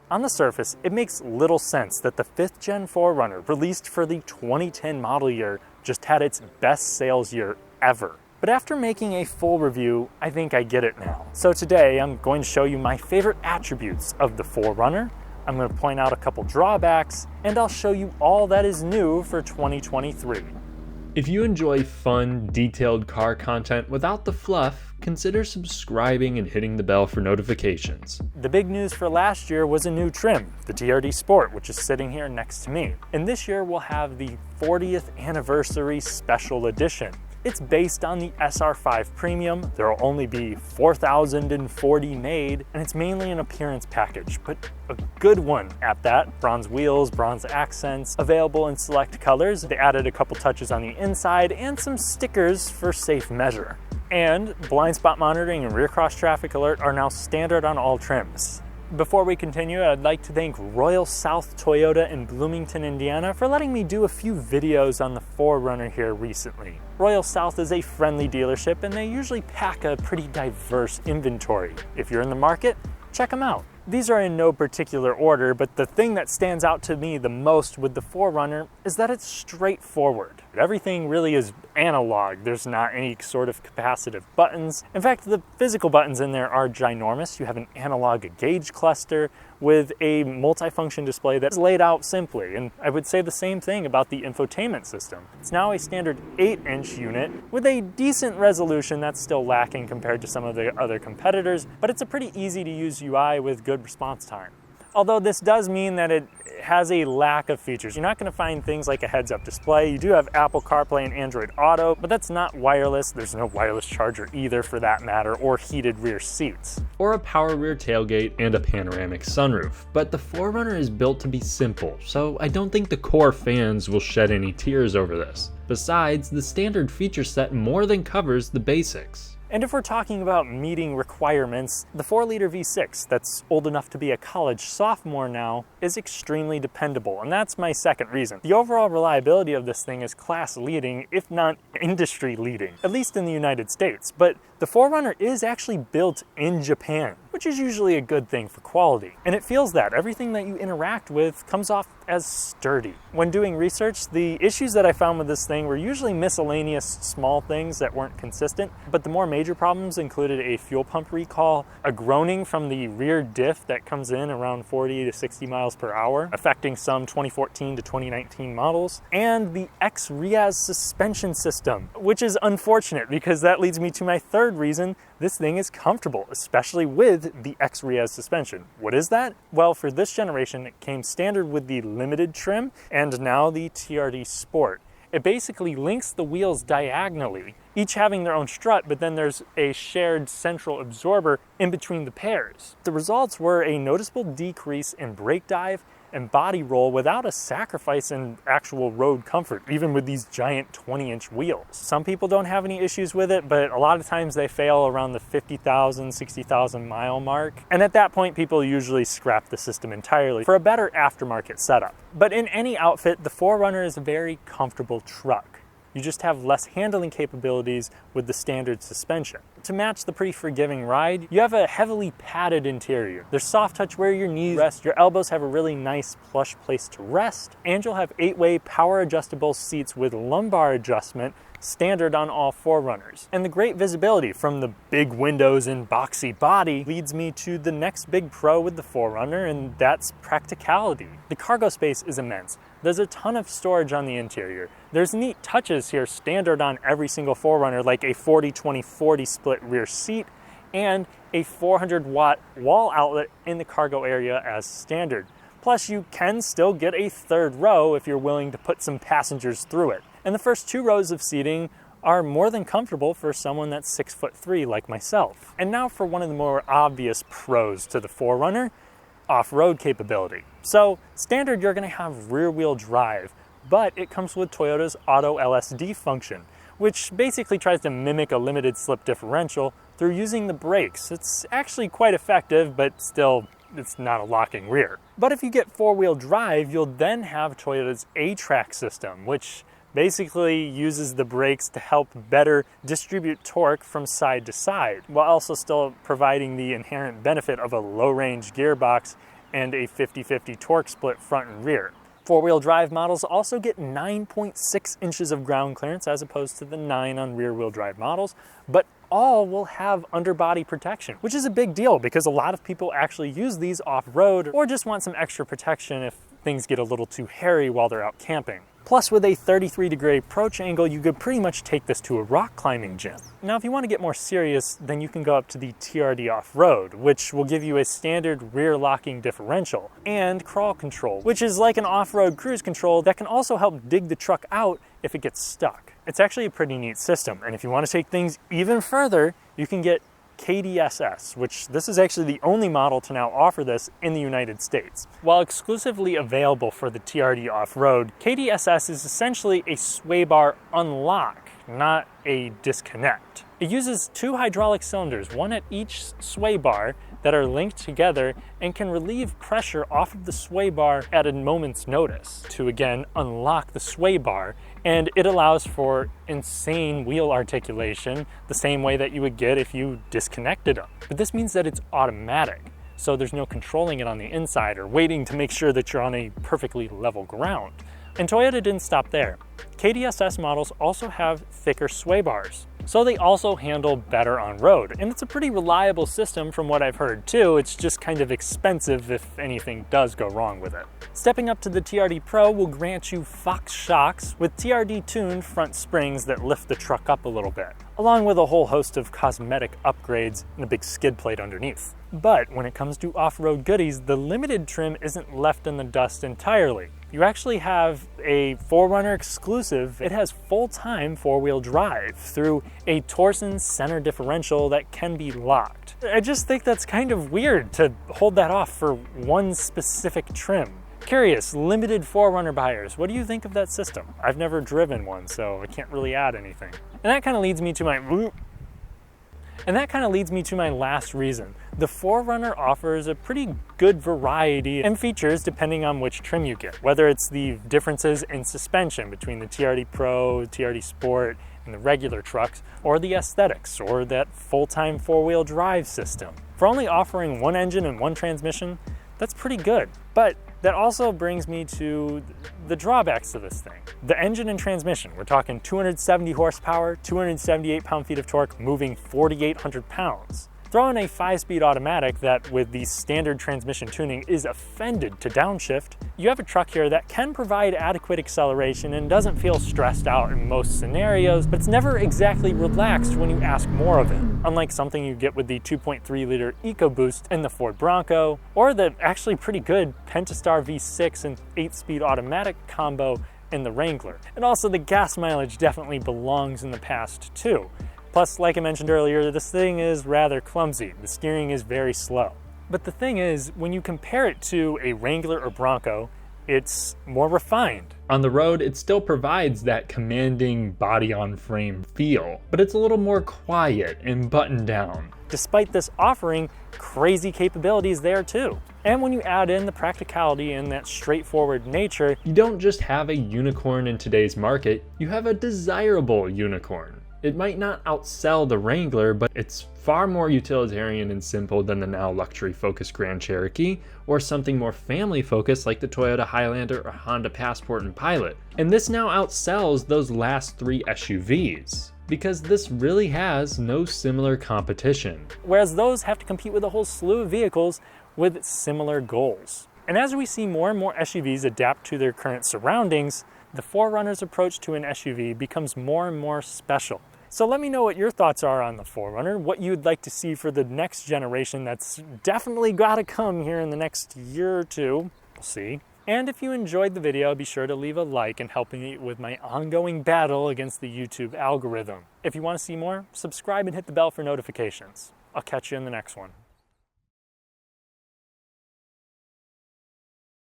On the surface, it makes little sense that the 5th Gen 4Runner, released for the 2010 model year, just had its best sales year ever. But after making a full review, I think I get it now. So today, I'm going to show you my favorite attributes of the 4Runner. I'm going to point out a couple drawbacks, and I'll show you all that is new for 2023. If you enjoy fun, detailed car content without the fluff, consider subscribing and hitting the bell for notifications. The big news for last year was a new trim, the TRD Sport, which is sitting here next to me. And this year we'll have the 40th Anniversary Special Edition. It's based on the SR5 Premium. There will only be 4,040 made, and it's mainly an appearance package, but a good one at that. Bronze wheels, bronze accents, available in select colors. They added a couple touches on the inside and some stickers for safe measure. And blind spot monitoring and rear cross traffic alert are now standard on all trims. Before we continue, I'd like to thank Royal South Toyota in Bloomington, Indiana for letting me do a few videos on the 4Runner here recently. Royal South is a friendly dealership and they usually pack a pretty diverse inventory. If you're in the market, check them out. These are in no particular order, but the thing that stands out to me the most with the 4Runner is that it's straightforward. Everything really is analog. There's not any sort of capacitive buttons. In fact, the physical buttons in there are ginormous. You have an analog gauge cluster with a multifunction display that's laid out simply. And I would say the same thing about the infotainment system. It's now a standard 8-inch unit with a decent resolution that's still lacking compared to some of the other competitors, but it's a pretty easy to use UI with good response time. Although this does mean that it has a lack of features. You're not going to find things like a heads-up display. You do have Apple CarPlay and Android Auto, but that's not wireless. There's no wireless charger either for that matter, or heated rear seats. Or a power rear tailgate and a panoramic sunroof. But the 4Runner is built to be simple, so I don't think the core fans will shed any tears over this. Besides, the standard feature set more than covers the basics. And if we're talking about meeting requirements, the 4-liter V6 that's old enough to be a college sophomore now is extremely dependable, and that's my second reason. The overall reliability of this thing is class leading, if not industry leading, at least in the United States. But the 4Runner is actually built in Japan, which is usually a good thing for quality. And it feels that. Everything that you interact with comes off as sturdy. When doing research, the issues that I found with this thing were usually miscellaneous small things that weren't consistent, but the more major problems included a fuel pump recall, a groaning from the rear diff that comes in around 40 to 60 miles per hour, affecting some 2014 to 2019 models, and the X-Riaz suspension system, which is unfortunate because that leads me to my third reason. This thing is comfortable, especially with the X-Riaz suspension. What is that? Well, for this generation, it came standard with the limited trim and now the TRD Sport. It basically links the wheels diagonally, each having their own strut, but then there's a shared central absorber in between the pairs. The results were a noticeable decrease in brake dive and body roll without a sacrifice in actual road comfort, even with these giant 20-inch wheels. Some people don't have any issues with it, but a lot of times they fail around the 50,000, 60,000 mile mark. And at that point, people usually scrap the system entirely for a better aftermarket setup. But in any outfit, the 4Runner is a very comfortable truck. You just have less handling capabilities with the standard suspension. To match the pretty forgiving ride, you have a heavily padded interior. There's soft touch where your knees rest, your elbows have a really nice plush place to rest, and you'll have 8-way power adjustable seats with lumbar adjustment standard on all 4Runners. And the great visibility from the big windows and boxy body leads me to the next big pro with the 4Runner, and that's practicality. The cargo space is immense. There's a ton of storage on the interior. There's neat touches here standard on every single 4Runner, like a 40-20-40 split rear seat and a 400-watt wall outlet in the cargo area as standard. Plus, you can still get a third row if you're willing to put some passengers through it. And the first 2 rows of seating are more than comfortable for someone that's 6'3" like myself. And now for one of the more obvious pros to the 4Runner, off-road capability. So standard, you're going to have rear-wheel drive, but it comes with Toyota's Auto LSD function, which basically tries to mimic a limited slip differential through using the brakes. It's actually quite effective, but still, it's not a locking rear. But if you get 4-wheel drive, you'll then have Toyota's A-Track system, which basically uses the brakes to help better distribute torque from side to side, while also still providing the inherent benefit of a low-range gearbox and a 50-50 torque split front and rear. Four-wheel drive models also get 9.6 inches of ground clearance as opposed to the 9 on rear-wheel drive models, but all will have underbody protection, which is a big deal because a lot of people actually use these off-road or just want some extra protection if things get a little too hairy while they're out camping. Plus, with a 33-degree approach angle, you could pretty much take this to a rock climbing gym. Now, if you want to get more serious, then you can go up to the TRD Off-Road, which will give you a standard rear locking differential and crawl control, which is like an off-road cruise control that can also help dig the truck out if it gets stuck. It's actually a pretty neat system, and if you want to take things even further, you can get Kdss, which this is actually the only model to now offer this in the United States. While exclusively available for the TRD Off-Road, Kdss is essentially a sway bar unlock, not a disconnect. It uses 2 hydraulic cylinders, one at each sway bar, that are linked together and can relieve pressure off of the sway bar at a moment's notice to again unlock the sway bar, and it allows for insane wheel articulation the same way that you would get if you disconnected them. But this means that it's automatic, so there's no controlling it on the inside or waiting to make sure that you're on a perfectly level ground. And Toyota didn't stop there. Kdss models also have thicker sway bars, so they also handle better on road. And it's a pretty reliable system from what I've heard too. It's just kind of expensive if anything does go wrong with it. Stepping up to the TRD Pro will grant you Fox shocks with TRD tuned front springs that lift the truck up a little bit, along with a whole host of cosmetic upgrades and a big skid plate underneath. But when it comes to off-road goodies, the limited trim isn't left in the dust entirely. You actually have a 4Runner exclusive. It has full-time four-wheel drive through a torsion center differential that can be locked. I just think that's kind of weird to hold that off for one specific trim. Curious, limited 4Runner buyers, what do you think of that system? I've never driven one, so I can't really add anything. And that kind of leads me to my last reason. The 4Runner offers a pretty good variety and features depending on which trim you get, whether it's the differences in suspension between the TRD Pro, TRD Sport, and the regular trucks, or the aesthetics, or that full-time four-wheel drive system. For only offering one engine and one transmission, that's pretty good. But that also brings me to the drawbacks to this thing. The engine and transmission, we're talking 270 horsepower, 278 pound-feet of torque, moving 4,800 pounds. Throw in a 5-speed automatic that, with the standard transmission tuning, is offended to downshift. You have a truck here that can provide adequate acceleration and doesn't feel stressed out in most scenarios, but it's never exactly relaxed when you ask more of it, unlike something you get with the 2.3-liter EcoBoost in the Ford Bronco, or the actually pretty good Pentastar V6 and 8-speed automatic combo in the Wrangler. And also the gas mileage definitely belongs in the past too. Plus, like I mentioned earlier, this thing is rather clumsy. The steering is very slow. But the thing is, when you compare it to a Wrangler or Bronco, it's more refined. On the road, it still provides that commanding body-on-frame feel, but it's a little more quiet and buttoned down. Despite this offering crazy capabilities there too. And when you add in the practicality and that straightforward nature, you don't just have a unicorn in today's market, you have a desirable unicorn. It might not outsell the Wrangler, but it's far more utilitarian and simple than the now luxury-focused Grand Cherokee, or something more family-focused like the Toyota Highlander or Honda Passport and Pilot. And this now outsells those last 3 SUVs, because this really has no similar competition. Whereas those have to compete with a whole slew of vehicles with similar goals. And as we see more and more SUVs adapt to their current surroundings, the 4Runner's approach to an SUV becomes more and more special. So let me know what your thoughts are on the 4Runner, what you'd like to see for the next generation that's definitely gotta come here in the next year or two. We'll see. And if you enjoyed the video, be sure to leave a like and help me with my ongoing battle against the YouTube algorithm. If you want to see more, subscribe and hit the bell for notifications. I'll catch you in the next one.